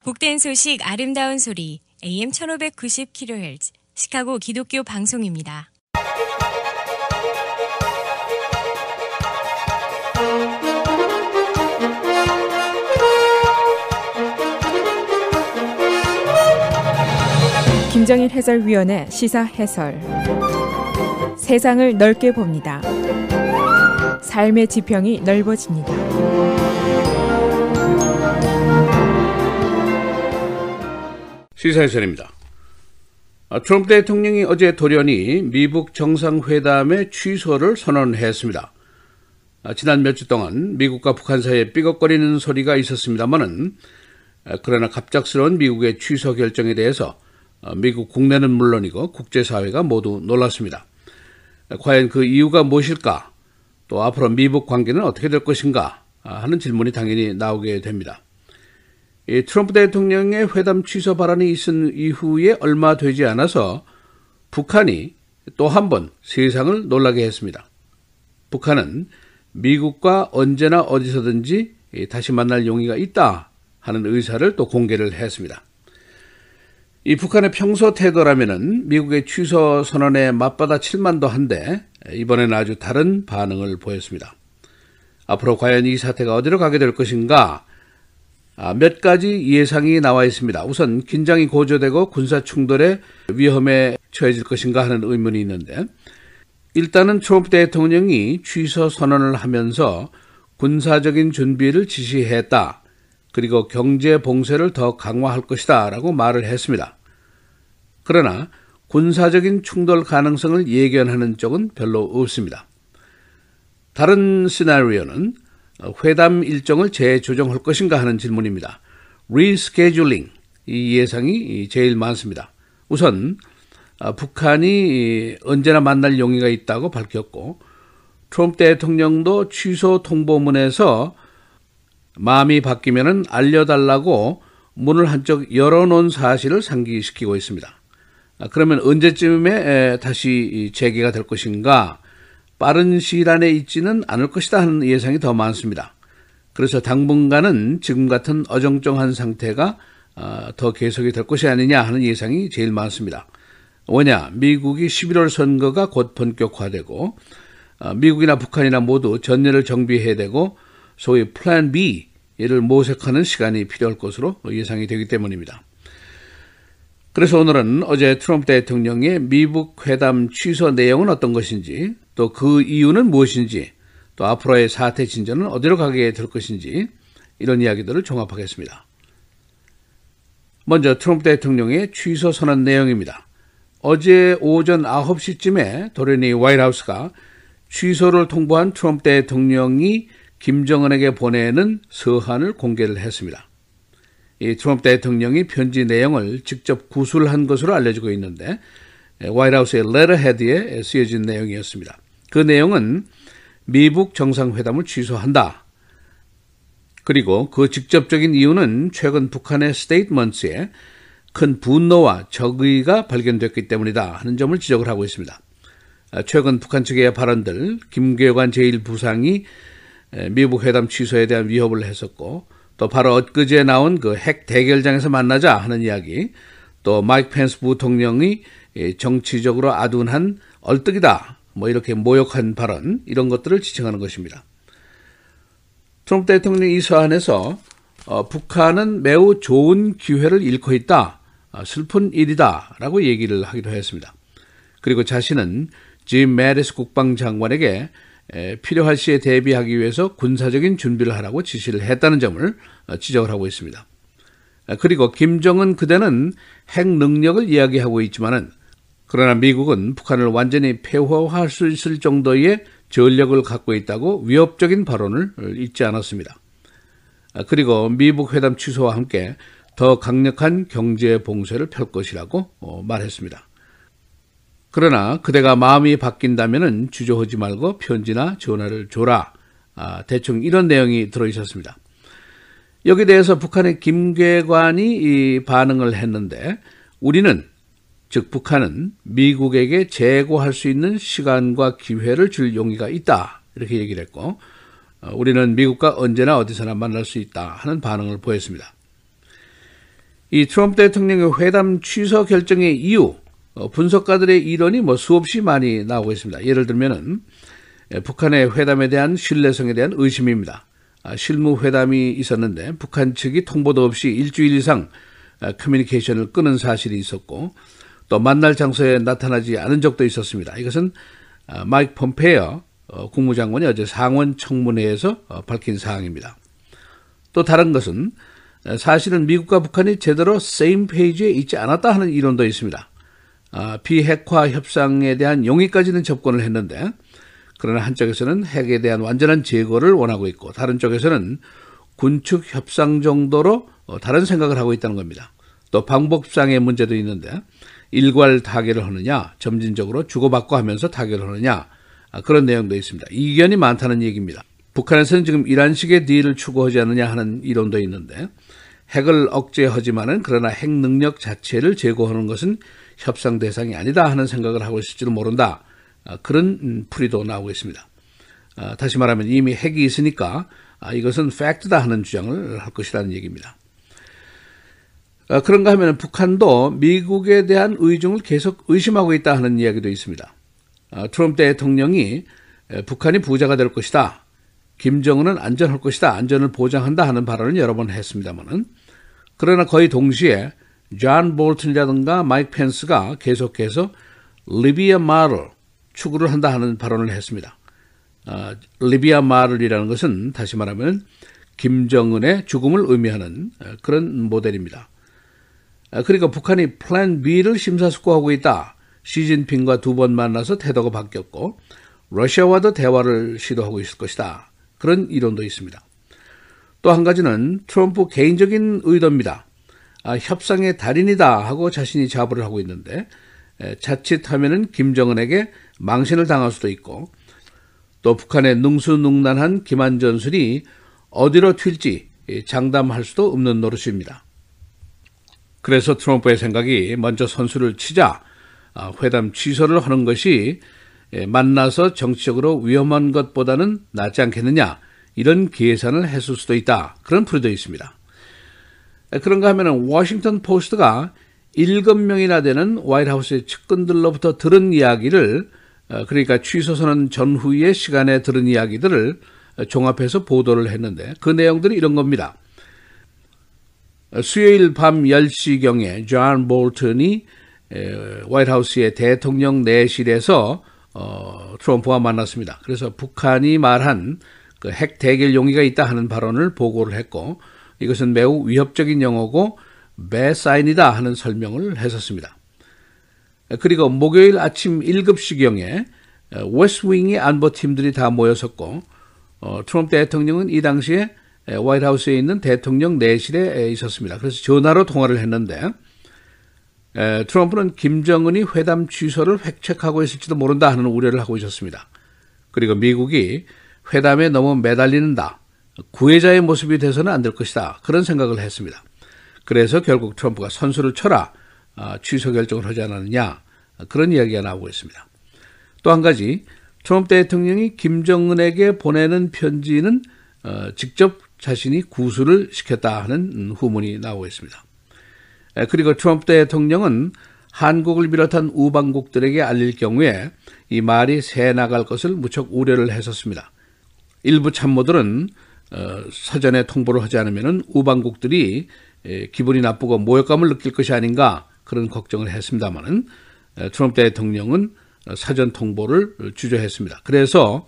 복된 소식 아름다운 소리 AM 1590kHz 시카고 기독교 방송입니다. 김정일 해설위원의 시사 해설. 세상을 넓게 봅니다. 삶의 지평이 넓어집니다. 시사해설입니다. 트럼프 대통령이 어제 돌연히 미국 정상회담의 취소를 선언했습니다. 지난 몇 주 동안 미국과 북한 사이에 삐걱거리는 소리가 있었습니다만은 그러나 갑작스러운 미국의 취소 결정에 대해서 미국 국내는 물론이고 국제사회가 모두 놀랐습니다. 과연 그 이유가 무엇일까? 또 앞으로 미국 관계는 어떻게 될 것인가? 하는 질문이 당연히 나오게 됩니다. 트럼프 대통령의 회담 취소 발언이 있은 이후에 얼마 되지 않아서 북한이 또 한 번 세상을 놀라게 했습니다. 북한은 미국과 언제나 어디서든지 다시 만날 용의가 있다 하는 의사를 또 공개를 했습니다. 이 북한의 평소 태도라면은 미국의 취소 선언에 맞받아칠 만도 한데 이번에는 아주 다른 반응을 보였습니다. 앞으로 과연 이 사태가 어디로 가게 될 것인가? 몇 가지 예상이 나와 있습니다. 우선 긴장이 고조되고 군사 충돌의 위험에 처해질 것인가 하는 의문이 있는데, 일단은 트럼프 대통령이 취소 선언을 하면서 군사적인 준비를 지시했다. 그리고 경제 봉쇄를 더 강화할 것이다 라고 말을 했습니다. 그러나 군사적인 충돌 가능성을 예견하는 쪽은 별로 없습니다. 다른 시나리오는 회담 일정을 재조정할 것인가 하는 질문입니다. 리스케줄링, 이 예상이 제일 많습니다. 우선 북한이 언제나 만날 용의가 있다고 밝혔고, 트럼프 대통령도 취소 통보문에서 마음이 바뀌면은 알려달라고 문을 한쪽 열어놓은 사실을 상기시키고 있습니다. 그러면 언제쯤에 다시 재개가 될 것인가? 빠른 시일 안에 있지는 않을 것이다 하는 예상이 더 많습니다. 그래서 당분간은 지금 같은 어정쩡한 상태가 더 계속이 될 것이 아니냐 하는 예상이 제일 많습니다. 왜냐? 미국이 11월 선거가 곧 본격화되고 미국이나 북한이나 모두 전례를 정비해야 되고 소위 플랜 B를 모색하는 시간이 필요할 것으로 예상이 되기 때문입니다. 그래서 오늘은 어제 트럼프 대통령의 미국 회담 취소 내용은 어떤 것인지, 또 그 이유는 무엇인지, 또 앞으로의 사태 진전은 어디로 가게 될 것인지, 이런 이야기들을 종합하겠습니다. 먼저 트럼프 대통령의 취소 선언 내용입니다. 어제 오전 9시쯤에 돌연히 화이트하우스가 취소를 통보한 트럼프 대통령이 김정은에게 보내는 서한을 공개를 했습니다. 이 트럼프 대통령이 편지 내용을 직접 구술한 것으로 알려지고 있는데, 화이트하우스의 레터헤드에 쓰여진 내용이었습니다. 그 내용은 미국 정상회담을 취소한다. 그리고 그 직접적인 이유는 최근 북한의 스테이트먼트에 큰 분노와 적의가 발견됐기 때문이다 하는 점을 지적을 하고 있습니다. 최근 북한 측의 발언들, 김계관 제1부상이 미국 회담 취소에 대한 위협을 했었고, 또 바로 엊그제 나온 그 핵 대결장에서 만나자 하는 이야기, 또 마이크 펜스 부통령이 정치적으로 아둔한 얼뜨기다, 이렇게 모욕한 발언, 이런 것들을 지칭하는 것입니다. 트럼프 대통령이 이 서한에서 북한은 매우 좋은 기회를 잃고 있다, 슬픈 일이다 라고 얘기를 하기도 했습니다. 그리고 자신은 짐 매티스 국방장관에게 필요할 시에 대비하기 위해서 군사적인 준비를 하라고 지시를 했다는 점을 지적을 하고 있습니다. 그리고 김정은 그대는 핵 능력을 이야기하고 있지만은, 그러나 미국은 북한을 완전히 폐허할 수 있을 정도의 전력을 갖고 있다고 위협적인 발언을 잊지 않았습니다. 그리고 미국 회담 취소와 함께 더 강력한 경제 봉쇄를 펼 것이라고 말했습니다. 그러나 그대가 마음이 바뀐다면은 주저하지 말고 편지나 전화를 줘라. 대충 이런 내용이 들어있었습니다. 여기에 대해서 북한의 김계관이 이 반응을 했는데, 우리는, 즉 북한은 미국에게 재고할 수 있는 시간과 기회를 줄 용의가 있다, 이렇게 얘기를 했고, 우리는 미국과 언제나 어디서나 만날 수 있다 하는 반응을 보였습니다. 이 트럼프 대통령의 회담 취소 결정의 이유, 분석가들의 이론이 수없이 많이 나오고 있습니다. 예를 들면은 북한의 회담에 대한 신뢰성에 대한 의심입니다. 실무 회담이 있었는데 북한 측이 통보도 없이 일주일 이상 커뮤니케이션을 끊은 사실이 있었고, 또 만날 장소에 나타나지 않은 적도 있었습니다. 이것은 마이크 폼페이오 국무장관이 어제 상원 청문회에서 밝힌 사항입니다. 또 다른 것은 사실은 미국과 북한이 제대로 same page에 있지 않았다 하는 이론도 있습니다. 비핵화 협상에 대한 용의까지는 접근을 했는데, 그러나 한쪽에서는 핵에 대한 완전한 제거를 원하고 있고, 다른 쪽에서는 군축 협상 정도로 다른 생각을 하고 있다는 겁니다. 또 방법상의 문제도 있는데, 일괄 타결을 하느냐, 점진적으로 주고받고 하면서 타결을 하느냐, 그런 내용도 있습니다. 이견이 많다는 얘기입니다. 북한에서는 지금 이란식의 딜을 추구하지 않느냐 하는 이론도 있는데, 핵을 억제하지만은 그러나 핵 능력 자체를 제고하는 것은 협상 대상이 아니다 하는 생각을 하고 있을지도 모른다. 그런 풀이도 나오고 있습니다. 다시 말하면 이미 핵이 있으니까 이것은 팩트다 하는 주장을 할 것이라는 얘기입니다. 그런가 하면 북한도 미국에 대한 의중을 계속 의심하고 있다 하는 이야기도 있습니다. 트럼프 대통령이 북한이 부자가 될 것이다, 김정은은 안전할 것이다, 안전을 보장한다 하는 발언을 여러 번 했습니다만은, 그러나 거의 동시에 존 볼튼이라든가 마이크 펜스가 계속해서 리비아 마를 추구를 한다 하는 발언을 했습니다. 리비아 마를이라는 것은 다시 말하면 김정은의 죽음을 의미하는 그런 모델입니다. 그러니까 북한이 플랜 B를 심사숙고하고 있다. 시진핑과 두 번 만나서 태도가 바뀌었고 러시아와도 대화를 시도하고 있을 것이다. 그런 이론도 있습니다. 또 한 가지는 트럼프 개인적인 의도입니다. 협상의 달인이다 하고 자신이 자부를 하고 있는데, 자칫하면은 김정은에게 망신을 당할 수도 있고, 또 북한의 능수능란한 기만전술이 어디로 튈지 장담할 수도 없는 노릇입니다. 그래서 트럼프의 생각이 먼저 선수를 치자 회담 취소를 하는 것이 만나서 정치적으로 위험한 것보다는 낫지 않겠느냐, 이런 계산을 했을 수도 있다. 그런 풀이도 있습니다. 그런가 하면 워싱턴 포스트가 7명이나 되는 화이트하우스의 측근들로부터 들은 이야기를, 그러니까 취소 선언 전후의 시간에 들은 이야기들을 종합해서 보도를 했는데, 그 내용들이 이런 겁니다. 수요일 밤 10시경에 존 볼튼이 화이트하우스의 대통령 내실에서 트럼프와 만났습니다. 그래서 북한이 말한 그 핵 대결 용의가 있다 하는 발언을 보고를 했고, 이것은 매우 위협적인 용어고 배사인이다 하는 설명을 했었습니다. 그리고 목요일 아침 7시경에 웨스트윙의 안보팀들이 다 모였었고, 트럼프 대통령은 이 당시에 화이트하우스에 있는 대통령 내실에 있었습니다. 그래서 전화로 통화를 했는데, 트럼프는 김정은이 회담 취소를 획책하고 있을지도 모른다 하는 우려를 하고 있었습니다. 그리고 미국이 회담에 너무 매달리는다, 구애자의 모습이 돼서는 안 될 것이다, 그런 생각을 했습니다. 그래서 결국 트럼프가 선수를 쳐라, 취소 결정을 하지 않았느냐, 그런 이야기가 나오고 있습니다. 또 한 가지, 트럼프 대통령이 김정은에게 보내는 편지는 직접 자신이 구술을 시켰다 하는 후문이 나오고 있습니다. 그리고 트럼프 대통령은 한국을 비롯한 우방국들에게 알릴 경우에 이 말이 새 나갈 것을 무척 우려를 했었습니다. 일부 참모들은 사전에 통보를 하지 않으면 우방국들이 기분이 나쁘고 모욕감을 느낄 것이 아닌가, 그런 걱정을 했습니다마는, 트럼프 대통령은 사전 통보를 주저했습니다. 그래서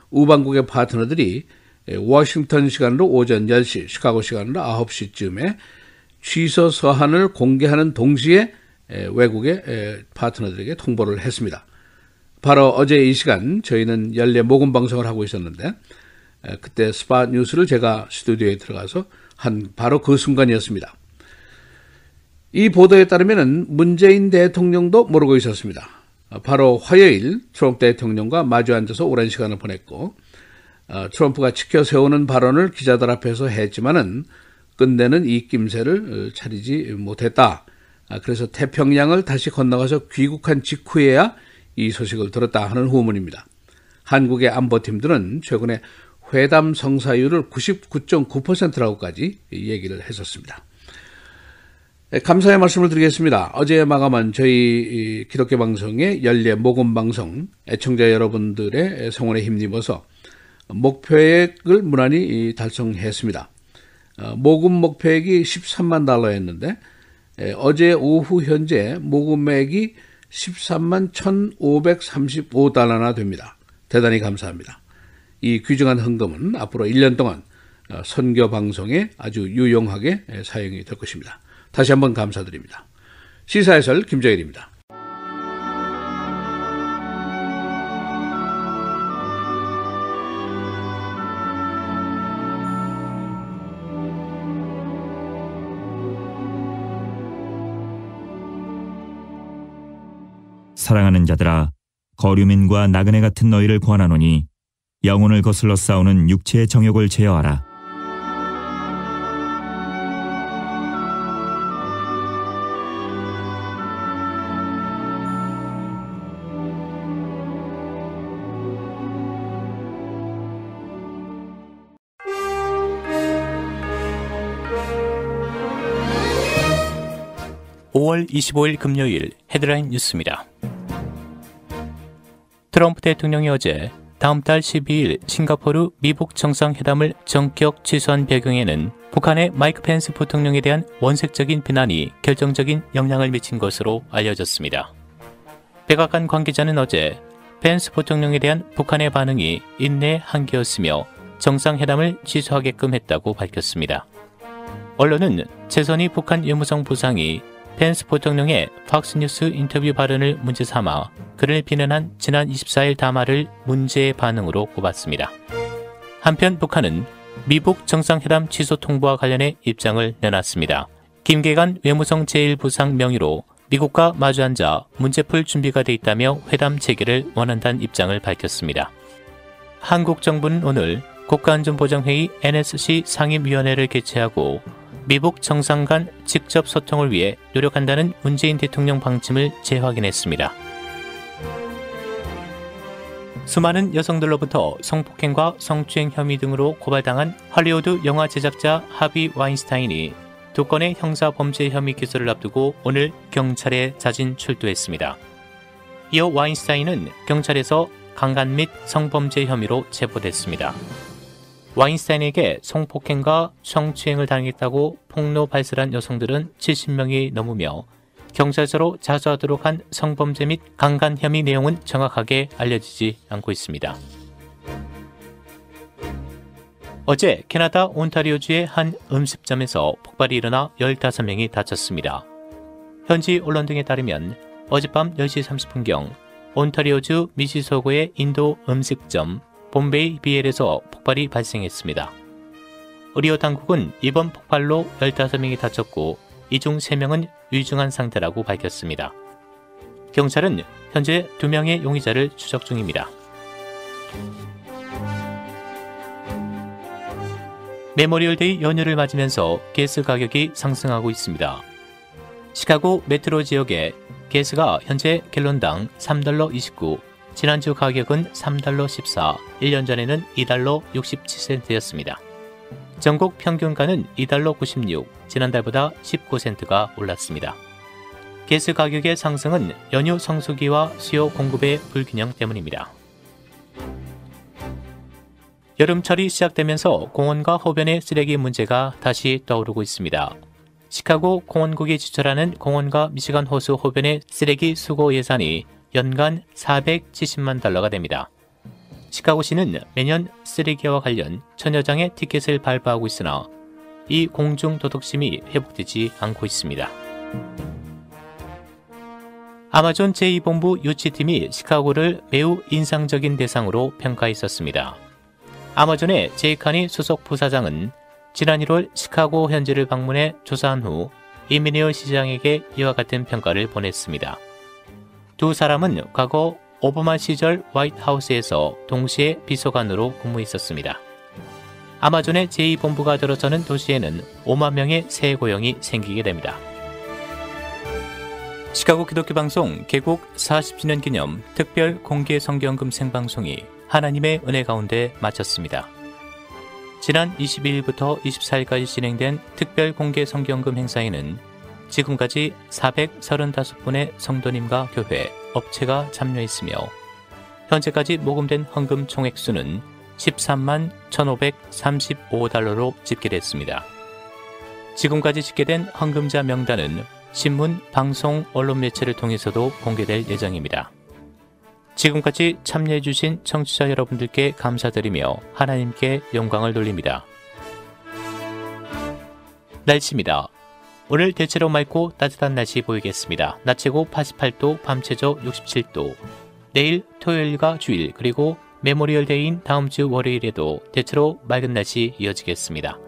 우방국의 파트너들이 워싱턴 시간으로 오전 10시, 시카고 시간으로 9시쯤에 취소 서한을 공개하는 동시에 외국의 파트너들에게 통보를 했습니다. 바로 어제 이 시간 저희는 연례 모금 방송을 하고 있었는데, 그때 스팟 뉴스를 제가 스튜디오에 들어가서 한 바로 그 순간이었습니다. 이 보도에 따르면 문재인 대통령도 모르고 있었습니다. 바로 화요일 트럼프 대통령과 마주 앉아서 오랜 시간을 보냈고, 트럼프가 지켜 세우는 발언을 기자들 앞에서 했지만은 끝내는 이 낌새를 차리지 못했다. 그래서 태평양을 다시 건너가서 귀국한 직후에야 이 소식을 들었다 하는 후문입니다. 한국의 안보팀들은 최근에 회담 성사율을 99.9%라고까지 얘기를 했었습니다. 네, 감사의 말씀을 드리겠습니다. 어제 마감한 저희 기독교 방송의 연례 모금 방송 애청자 여러분들의 성원에 힘입어서 목표액을 무난히 달성했습니다. 모금 목표액이 13만 달러였는데 어제 오후 현재 모금액이 13만 1,535달러나 됩니다. 대단히 감사합니다. 이 귀중한 헌금은 앞으로 1년 동안 선교 방송에 아주 유용하게 사용이 될 것입니다. 다시 한번 감사드립니다. 시사해설 김정일입니다. 사랑하는 자들아, 거류민과 나그네 같은 너희를 권하노니 영혼을 거슬러 싸우는 육체의 정욕을 제어하라. (5월 25일) 금요일 헤드라인 뉴스입니다. 트럼프 대통령이 어제 다음 달 12일 싱가포르 미북 정상회담을 전격 취소한 배경에는 북한의 마이크 펜스 부통령에 대한 원색적인 비난이 결정적인 영향을 미친 것으로 알려졌습니다. 백악관 관계자는 어제 펜스 부통령에 대한 북한의 반응이 인내의 한계였으며 정상회담을 취소하게끔 했다고 밝혔습니다. 언론은 최선희 북한 외무성 부상이 펜스 부통령의 팍스뉴스 인터뷰 발언을 문제 삼아 그를 비난한 지난 24일 담화를 문제의 반응으로 꼽았습니다. 한편 북한은 미북 정상회담 취소 통보와 관련해 입장을 내놨습니다. 김계관 외무성 제1부상 명의로 미국과 마주 앉아 문제 풀 준비가 돼 있다며 회담 재개를 원한다는 입장을 밝혔습니다. 한국 정부는 오늘 국가안전보장회의 NSC 상임위원회를 개최하고 미북 정상 간 직접 소통을 위해 노력한다는 문재인 대통령 방침을 재확인했습니다. 수많은 여성들로부터 성폭행과 성추행 혐의 등으로 고발당한 할리우드 영화 제작자 하비 와인스타인이 2건의 형사 범죄 혐의 기소를 앞두고 오늘 경찰에 자진 출두했습니다. 이어 와인스타인은 경찰에서 강간 및 성범죄 혐의로 체포됐습니다. 와인스타인에게 성폭행과 성추행을 당했다고 폭로 발설한 여성들은 70명이 넘으며 경찰서로 자수하도록 한 성범죄 및 강간 혐의 내용은 정확하게 알려지지 않고 있습니다. 어제 캐나다 온타리오주의 한 음식점에서 폭발이 일어나 15명이 다쳤습니다. 현지 언론 등에 따르면 어젯밤 10시 30분경 온타리오주 미시소고의 인도 음식점 봄베이 비엘에서 폭발이 발생했습니다. 의료 당국은 이번 폭발로 15명이 다쳤고 이 중 3명은 위중한 상태라고 밝혔습니다. 경찰은 현재 2명의 용의자를 추적 중입니다. 메모리얼데이 연휴를 맞으면서 가스 가격이 상승하고 있습니다. 시카고 메트로 지역에 가스가 현재 갤론당 $3.29, 지난주 가격은 $3.14, 1년 전에는 $2 67센트였습니다. 전국 평균가는 $2 96, 지난달보다 19센트가 올랐습니다. 가스 가격의 상승은 연휴 성수기와 수요 공급의 불균형 때문입니다. 여름철이 시작되면서 공원과 호변의 쓰레기 문제가 다시 떠오르고 있습니다. 시카고 공원국이 지출하는 공원과 미시간 호수 호변의 쓰레기 수거 예산이 연간 $470만 됩니다. 시카고시는 매년 쓰레기와 관련 천여 장의 티켓을 발부하고 있으나 이 공중 도덕심이 회복되지 않고 있습니다. 아마존 제2본부 유치팀이 시카고를 매우 인상적인 대상으로 평가했었습니다. 아마존의 제이카니 수석 부사장은 지난 1월 시카고 현지를 방문해 조사한 후 이미니어 시장에게 이와 같은 평가를 보냈습니다. 두 사람은 과거 오바마 시절 화이트하우스에서 동시에 비서관으로 근무했었습니다. 아마존의 제2본부가 들어서는 도시에는 5만 명의 새 고용이 생기게 됩니다. 시카고 기독교 방송 개국 40주년 기념 특별 공개 성경금 생방송이 하나님의 은혜 가운데 마쳤습니다. 지난 22일부터 24일까지 진행된 특별 공개 성경금 행사에는 지금까지 435분의 성도님과 교회, 업체가 참여했으며 현재까지 모금된 헌금 총액수는 13만 1,535달러로 집계됐습니다. 지금까지 집계된 헌금자 명단은 신문, 방송, 언론 매체를 통해서도 공개될 예정입니다. 지금까지 참여해주신 청취자 여러분들께 감사드리며 하나님께 영광을 돌립니다. 날씨입니다. 오늘 대체로 맑고 따뜻한 날씨 보이겠습니다. 낮 최고 88도, 밤 최저 67도. 내일 토요일과 주일 그리고 메모리얼 데이인 다음 주 월요일에도 대체로 맑은 날씨 이어지겠습니다.